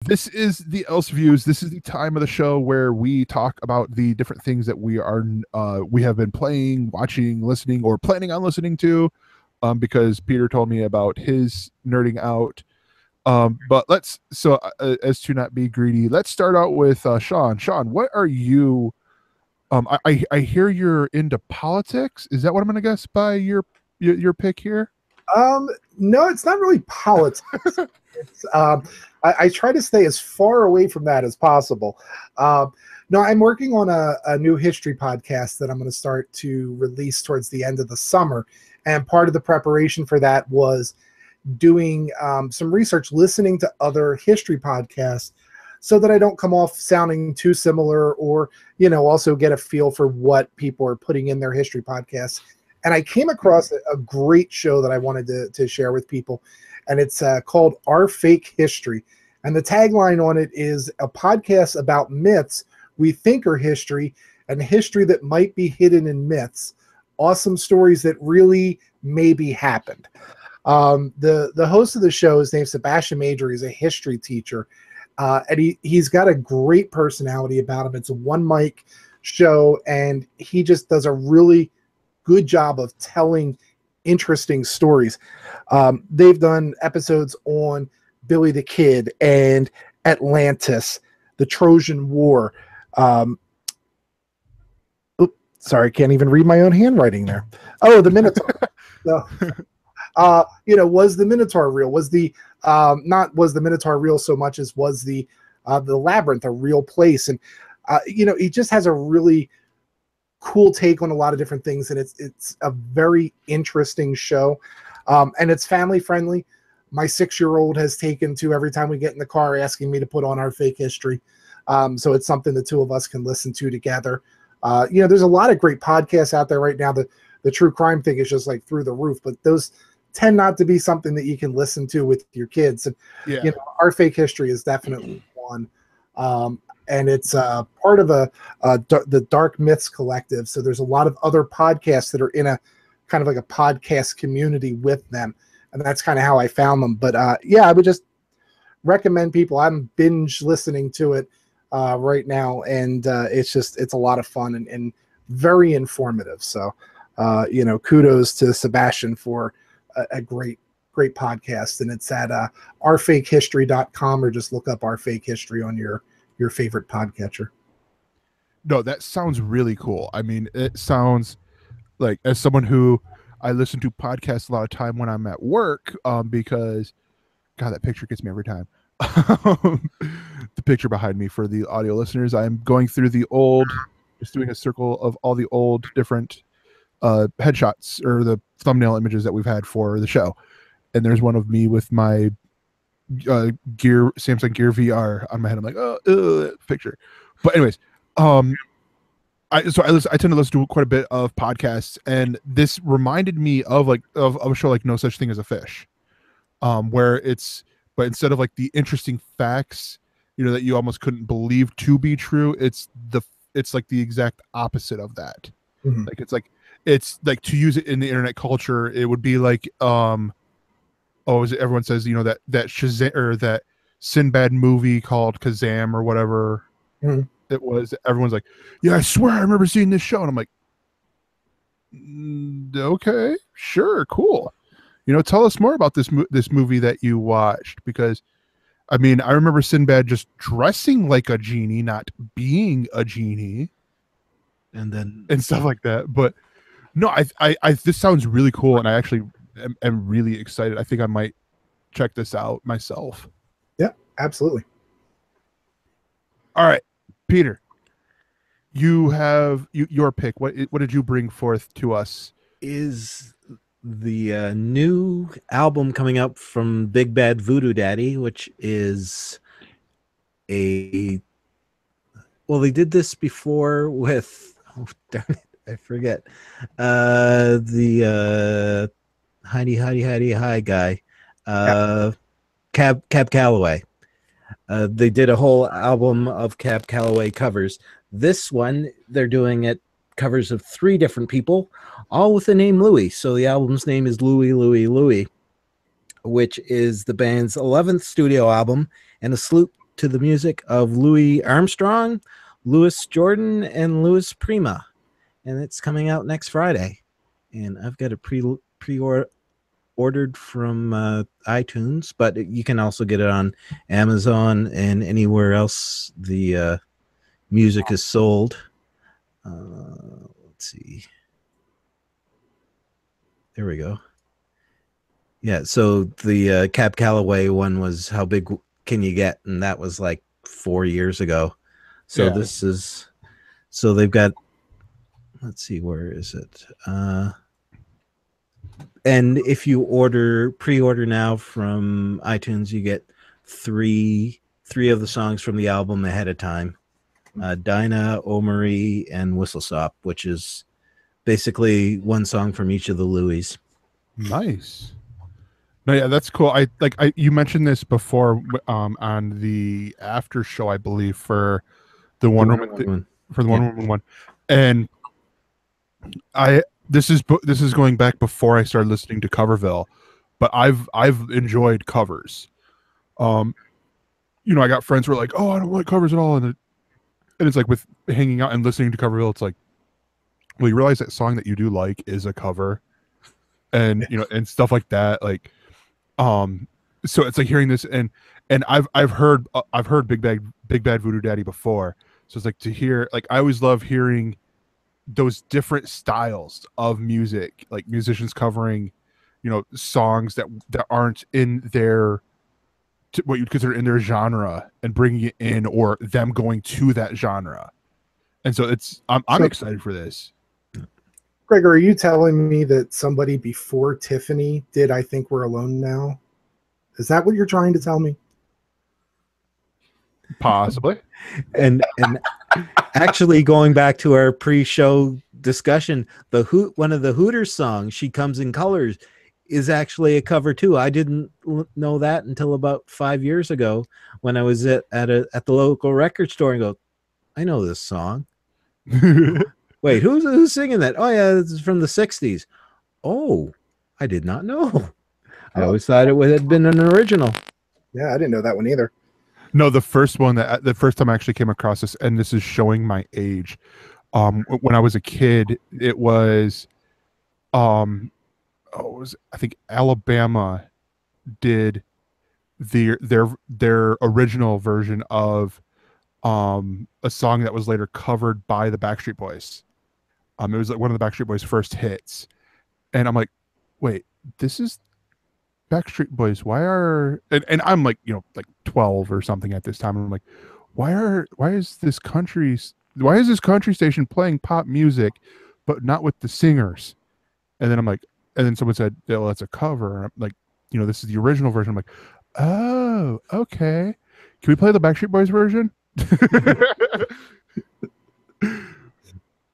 This is the ElseViews. This is the time of the show where we talk about the different things that we have been playing, watching, listening, or planning on listening to. Because Peter told me about his nerding out. But as to not be greedy, let's start out with Shawn. Shawn, what are you? I hear you're into politics. Is that what I'm going to guess by your pick here? No, it's not really politics. It's, I try to stay as far away from that as possible. No, I'm working on a new history podcast that I'm going to start to release towards the end of the summer. And part of the preparation for that was doing some research, listening to other history podcasts so that I don't come off sounding too similar, or, also get a feel for what people are putting in their history podcasts. And I came across a great show that I wanted to share with people, and it's called Our Fake History. And the tagline on it is a podcast about myths we think are history, and history that might be hidden in myths. Awesome stories that really maybe happened. The host of the show is named Sebastian Major. He's a history teacher, and he's got a great personality about him. It's a one mic show, and he just does a really good job of telling interesting stories. They've done episodes on Billy the Kid and Atlantis, the Trojan War. Sorry, can't even read my own handwriting there. Oh, the Minotaur. So, was the Minotaur real? Was the Minotaur real so much as was the labyrinth a real place? And he just has a really cool take on a lot of different things, and it's a very interesting show, and it's family friendly. My 6-year-old has taken to every time we get in the car asking me to put on Our Fake History, so it's something the two of us can listen to together. There's a lot of great podcasts out there right now. The true crime thing is just like through the roof, but those tend not to be something that you can listen to with your kids. And Our Fake History is definitely one. And it's part of the Dark Myths Collective. So there's a lot of other podcasts that are in a kind of like a podcast community with them. And that's kind of how I found them. But I would just recommend people. I'm binge listening to it right now. And it's a lot of fun and very informative. So, kudos to Sebastian for a great podcast. And it's at ourfakehistory.com, or just look up Our Fake History on your favorite podcatcher. No, that sounds really cool. I mean, it sounds like, as someone who I listen to podcasts a lot of time when I'm at work, because God, that picture gets me every time. The picture behind me for the audio listeners, I'm going through just doing a circle of all the old different headshots or the thumbnail images that we've had for the show. And there's one of me with my Samsung Gear VR on my head. I'm like, picture. But anyways, I tend to listen to quite a bit of podcasts, and this reminded me of a show like No Such Thing as a Fish, but instead of like the interesting facts, that you almost couldn't believe to be true, it's like the exact opposite of that. Mm-hmm. It's like to use it in the internet culture, it would be like everyone says, that Shazam, or that Sinbad movie called Kazam or whatever. Mm-hmm. It was, everyone's like, yeah, I swear I remember seeing this show. And I'm like, okay, sure, cool. Tell us more about this movie that you watched, because I mean, I remember Sinbad just dressing like a genie, not being a genie, and stuff like that. But no, I this sounds really cool, and I actually am really excited. I think I might check this out myself. Yeah, absolutely. All right, Peter, you have your pick. What did you bring forth to us? Is the new album coming up from Big Bad Voodoo Daddy, which is they did this before with, darn it, I forget, the hi guy, Cab Calloway. They did a whole album of Cab Calloway covers. This one, they're doing it covers of 3 different people, all with the name Louie. So the album's name is Louie Louie Louie, which is the band's 11th studio album and a salute to the music of Louis Armstrong, Louis Jordan, and Louis Prima, and it's coming out next Friday. And I've got it ordered from iTunes, but you can also get it on Amazon and anywhere else the music is sold. Let's see. There we go. Yeah, so the Cab Calloway one was How Big Can You Get? And that was like 4 years ago. So Yeah. this is, so they've got, let's see, where is it? And if you pre-order now from iTunes, you get three of the songs from the album ahead of time. Dinah, O Marie, and Whistle Stop, which is basically one song from each of the Louis. Nice. No, yeah, that's cool. You mentioned this before on the after show, I believe, for the Wonder Woman one, and this is going back before I started listening to Coverville, but I've enjoyed covers. I got friends who are like, "Oh, I don't like covers at all," and it's like with hanging out and listening to Coverville, it's like, well, you realize that song that you do like is a cover, and and stuff like that, like. So it's like hearing this, and I've heard Big Bad Voodoo Daddy before, so it's like to hear, like, I always love hearing those different styles of music, like musicians covering songs that aren't in their what you'd consider in their genre and bringing it in, or them going to that genre. And so I'm excited for this. Gregor, are you telling me that somebody before Tiffany did I Think We're Alone Now? Is that what you're trying to tell me? Possibly. And actually, going back to our pre-show discussion, one of the Hooters songs, She Comes in Colors, is actually a cover too. I didn't know that until about 5 years ago when I was at the local record store and go, I know this song. Wait, who's singing that? Oh yeah, this is from the 60s. Oh, I did not know. I always thought it had been an original. Yeah, I didn't know that one either. No, the first time I actually came across this, and this is showing my age. When I was a kid, it was, I think Alabama did their original version of a song that was later covered by the Backstreet Boys. It was like one of the Backstreet Boys' first hits, and I'm like, wait, this is Backstreet Boys. And I'm like, like 12 or something at this time, and I'm like, why is this country station playing pop music but not with the singers? And then someone said, well, that's a cover. I'm like, this is the original version. I'm like, oh, okay, can we play the Backstreet Boys version?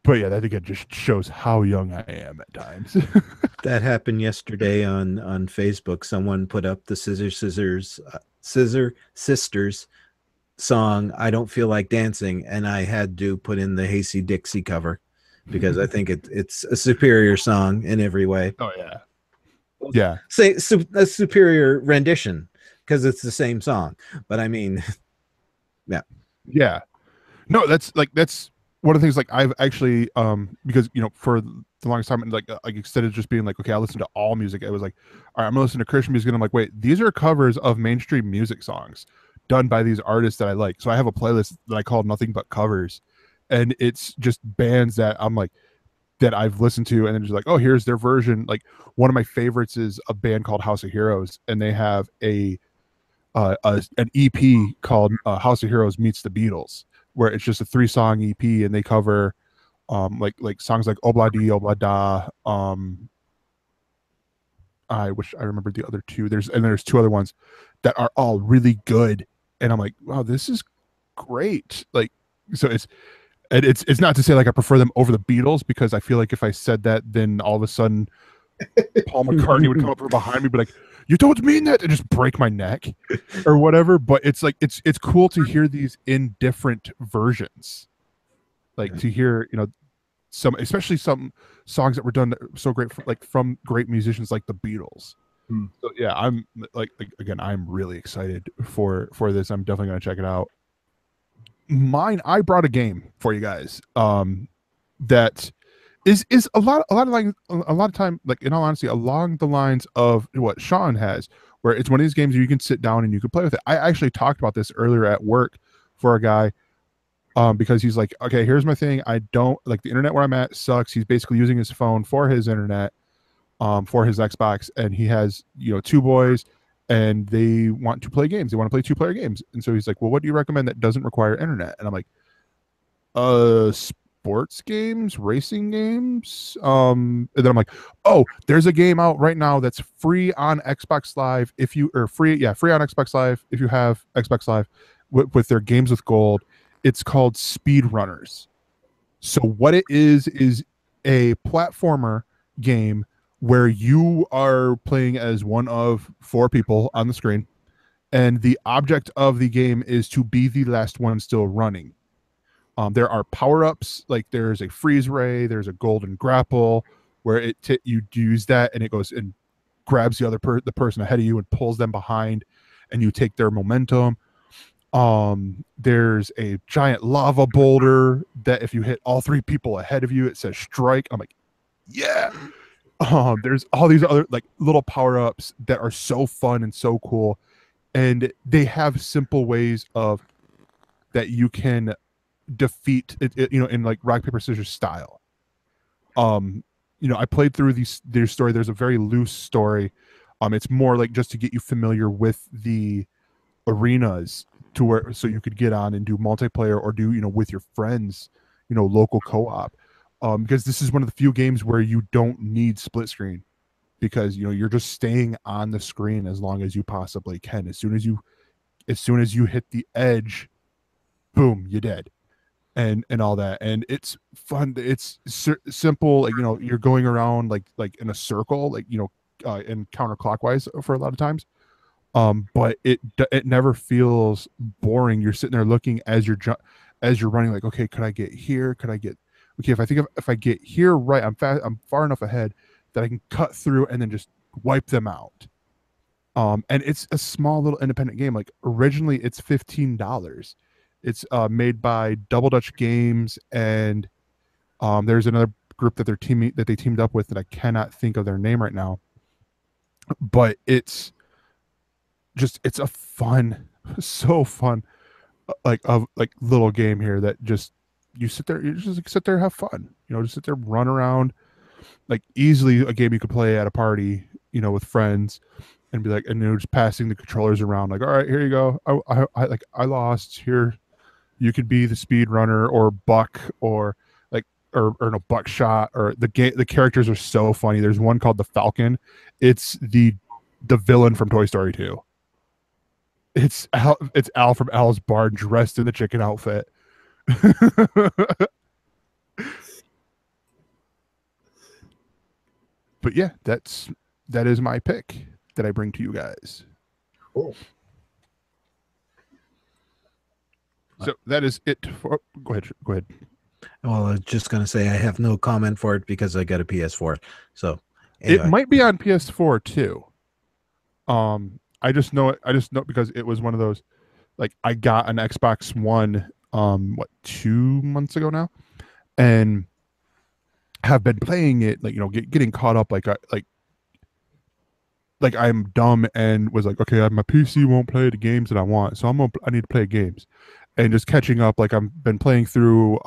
But yeah, that again just shows how young I am at times. That happened yesterday on Facebook. Someone put up the Scissor Sisters song, I Don't Feel Like Dancing, and I had to put in the Hasty Dixie cover because I think it's a superior song in every way. Oh yeah. Yeah. Say a superior rendition because it's the same song. But I mean, yeah. Yeah. No, that's one of the things, like, I've actually because for the longest time, like instead of just being like, okay, I listen to all music, I was like, all right, I'm gonna listen to Christian music, and I'm like, wait, these are covers of mainstream music songs done by these artists that I like. So I have a playlist that I call Nothing But Covers, and it's just bands that I'm like, that I've listened to, and then just like, oh, here's their version. Like, one of my favorites is a band called House of Heroes, and they have an EP called House of Heroes Meets the Beatles, where it's just a 3-song EP, and they cover like songs like Obla Di Obla Da. I wish I remembered the other two. There's 2 other ones that are all really good, and I'm like, wow, this is great. Like, so it's not to say like I prefer them over the Beatles, because I feel like if I said that, then all of a sudden Paul McCartney would come up from behind me, be like, you don't mean that, and just break my neck or whatever. But it's like it's cool to hear these in different versions, like to hear especially some songs that were done so great from great musicians like the Beatles. Hmm. So yeah, I'm like again, I'm really excited for this. I'm definitely gonna check it out. I brought a game for you guys. That is a lot of time, like in all honesty, along the lines of what Shawn has, where it's one of these games where you can sit down and you can play with it. I actually talked about this earlier at work for a guy, because he's like, okay, here's my thing. I don't like the internet where I'm at sucks. He's basically using his phone for his internet, for his Xbox, and he has, two boys, and they want to play games. They want to play two-player games, and so he's like, well, what do you recommend that doesn't require internet? And I'm like, sports games, racing games. And then I'm like, oh, there's a game out right now that's free on Xbox Live if you or free on Xbox Live if you have Xbox Live with their games with gold. It's called Speedrunners. So what it is a platformer game where you are playing as one of four people on the screen, and the object of the game is to be the last one still running. There are power-ups, like there's a freeze ray, there's a golden grapple, where you use that and it goes and grabs the person ahead of you and pulls them behind, and you take their momentum. There's a giant lava boulder that if you hit all three people ahead of you, it says strike. I'm like, yeah. There's all these other like little power-ups that are so fun and so cool, and they have simple ways of that you can defeat it, in like rock paper scissors style. I played through their story. There's a very loose story. It's more like just to get you familiar with the arenas, to where so you could get on and do multiplayer or do with your friends, local co-op. Because this is one of the few games where you don't need split screen, because you're just staying on the screen as long as you possibly can. As soon as you hit the edge, boom, you're dead. And all that, and it's fun. It's simple, like you're going around like in a circle, like and counterclockwise for a lot of times. But it never feels boring. You're sitting there looking as you're running, like, okay, could I get here? Could I get okay? If I get here right, I'm far enough ahead that I can cut through and then just wipe them out. And it's a small little independent game. Like originally, it's $15. It's made by Double Dutch Games, and there's another group that they teamed up with that I cannot think of their name right now. But it's a fun, so fun, like little game here that just you sit there, sit there, have fun. Just sit there, run around, like easily a game you could play at a party, with friends, and be like, and just passing the controllers around, like, all right, here you go. I lost here. You could be the speed runner or Buck or like or no Buckshot, or the characters are so funny. There's one called the Falcon. It's the villain from Toy Story 2. It's Al from Al's Barn dressed in the chicken outfit. But yeah, that is my pick that I bring to you guys. Cool. So that is it for. Go ahead. Well, I was just gonna say I have no comment for it because I got a PS4. So anyway. It might be on PS4 too. I just know it. I just know because it was one of those. Like I got an Xbox One, 2 months ago now, and have been playing it. Like getting caught up. Like I'm dumb and was like, okay, my PC won't play the games that I want, so I need to play games, and just catching up. Like I've been playing through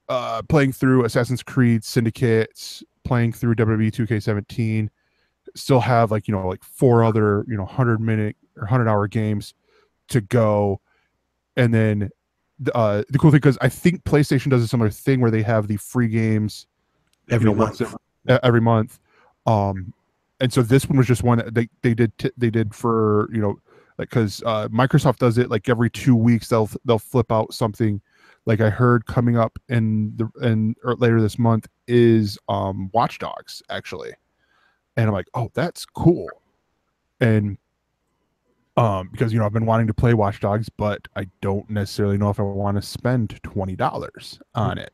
Assassin's Creed Syndicate, playing through WWE 2K17. Still have like 4 other 100-minute or 100-hour games to go, and then the cool thing, because I think PlayStation does a similar thing where they have the free games every month. Every month. And so this one was just one that they did for like, because Microsoft does it like every 2 weeks. They'll flip out something. Like I heard coming up or later this month is Watch Dogs, actually, and I'm like, oh, that's cool. And because I've been wanting to play Watch Dogs, but I don't necessarily know if I want to spend $20 on it.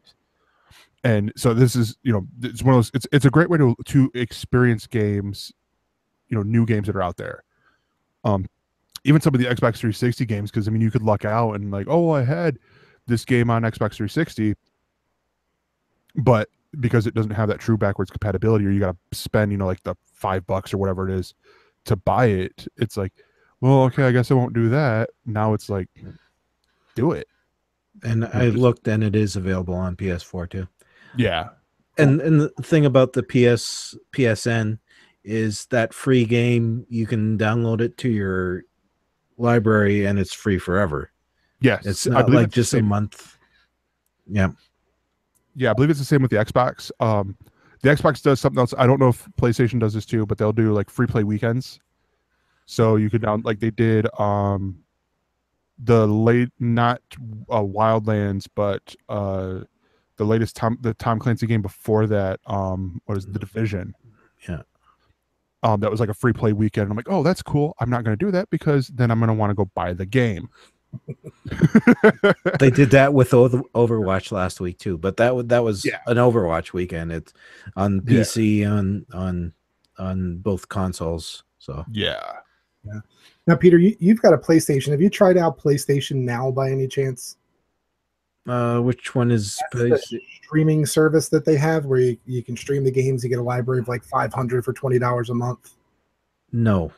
And so this is, it's one of those, it's a great way to experience games, new games that are out there. Even some of the Xbox 360 games, because I mean, you could luck out and like, oh, I had this game on Xbox 360, but because it doesn't have that true backwards compatibility, or you got to spend, like the $5 or whatever it is to buy it, it's like, well, okay, I guess I won't do that. Now it's like, do it. And I looked, and it is available on PS4 too. Yeah. And the thing about the PSN is that free game, you can download it to your library and it's free forever. Yes. It's not like just a month. Yeah. Yeah, I believe it's the same with the Xbox. The Xbox does something else. I don't know if PlayStation does this too, but they'll do like free play weekends. So you could like they did the late, not Wildlands, but the latest Tom Clancy game before that, what is it, The Division? Yeah. That was like a free play weekend. I'm like, oh, that's cool. I'm not going to do that because then I'm going to want to go buy the game. They did that with Overwatch last week too, but that was an Overwatch weekend. It's on PC, on both consoles. So yeah. Now, Peter, you've got a PlayStation. Have you tried out PlayStation Now by any chance? Which one is the streaming service that they have, where you can stream the games? You get a library of like 500 for $20 a month. No.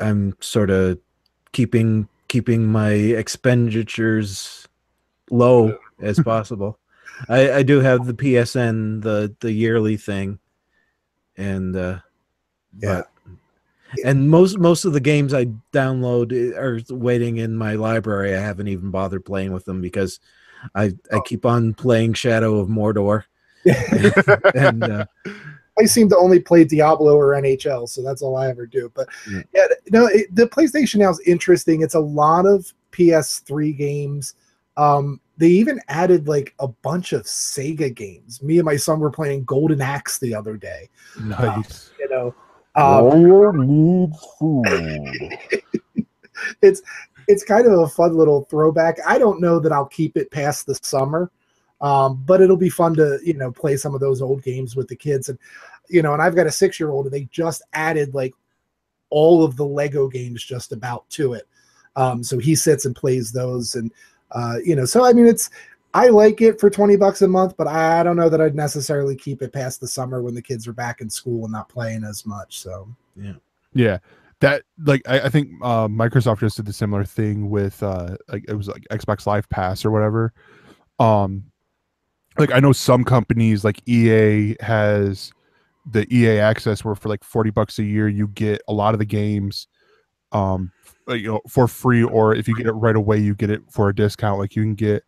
I'm sort of keeping my expenditures low as possible. I do have the PSN, the yearly thing, and and most of the games I download are waiting in my library. I haven't even bothered playing with them because I keep on playing Shadow of Mordor. and I seem to only play Diablo or NHL, so that's all I ever do. But the PlayStation Now is interesting. It's a lot of PS3 games. They even added like a bunch of Sega games. Me and my son were playing Golden Axe the other day. Nice. Needs food. It's kind of a fun little throwback. I don't know that I'll keep it past the summer. But it'll be fun to, play some of those old games with the kids. And, and I've got a 6-year-old, and they just added like all of the Lego games just about to it. So he sits and plays those. And, so I mean, I like it for $20 a month, but I don't know that I'd necessarily keep it past the summer when the kids are back in school and not playing as much. So, yeah. That I think Microsoft just did a similar thing with it was like Xbox Live Pass or whatever. Like I know some companies like EA has the EA Access where for like $40 a year you get a lot of the games for free, or if you get it right away you get it for a discount. Like you can get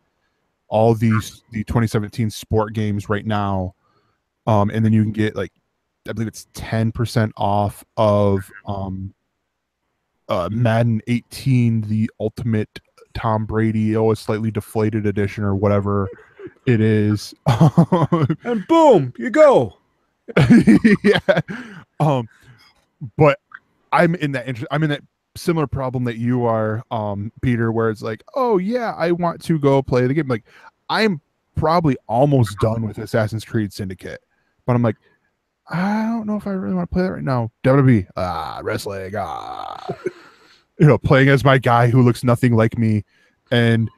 all the 2017 sport games right now, and then you can get like I believe it's 10% off of Madden 18, the Ultimate Tom Brady, a slightly deflated edition or whatever it is. And boom, you go. Yeah. But I'm in that similar problem that you are, Peter, where it's like, oh yeah, I want to go play the game. Like I'm probably almost done with Assassin's Creed Syndicate, but I'm like, I don't know if I really want to play that right now. WWE, wrestling, playing as my guy who looks nothing like me and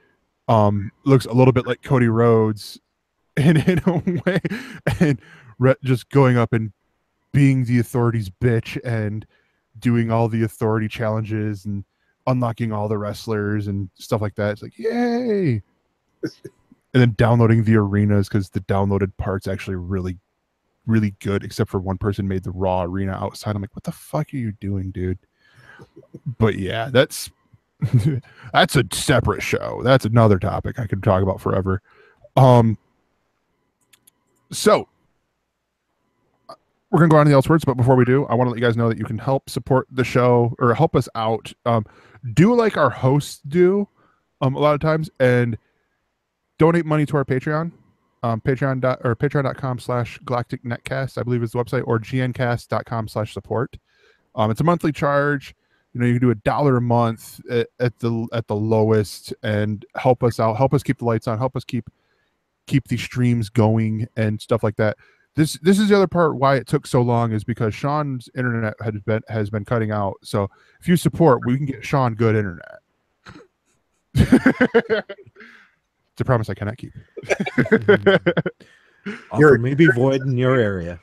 looks a little bit like Cody Rhodes in a way, and just going up and being the Authority's bitch and doing all the Authority challenges and unlocking all the wrestlers and stuff like that. It's like, yay. And then downloading the arenas because the downloaded part's actually really, really good, except for one person made the Raw arena outside. I'm like, what the fuck are you doing, dude? But yeah, that's a separate show. That's another topic I could talk about forever. So we're gonna go on to the ElseWords, but before we do, I want to let you guys know that you can help support the show or help us out. Do like our hosts do a lot of times and donate money to our Patreon. Patreon.com/galacticnetcast, I believe is the website, or gncast.com/support. It's a monthly charge. You can do $1 a month at the lowest and help us out, help us keep the lights on, help us keep keep the streams going and stuff like that. This is the other part why it took so long, is because Shawn's internet has been cutting out. So if you support, we can get Shawn good internet. It's a promise I cannot keep. Offer may be void in your area.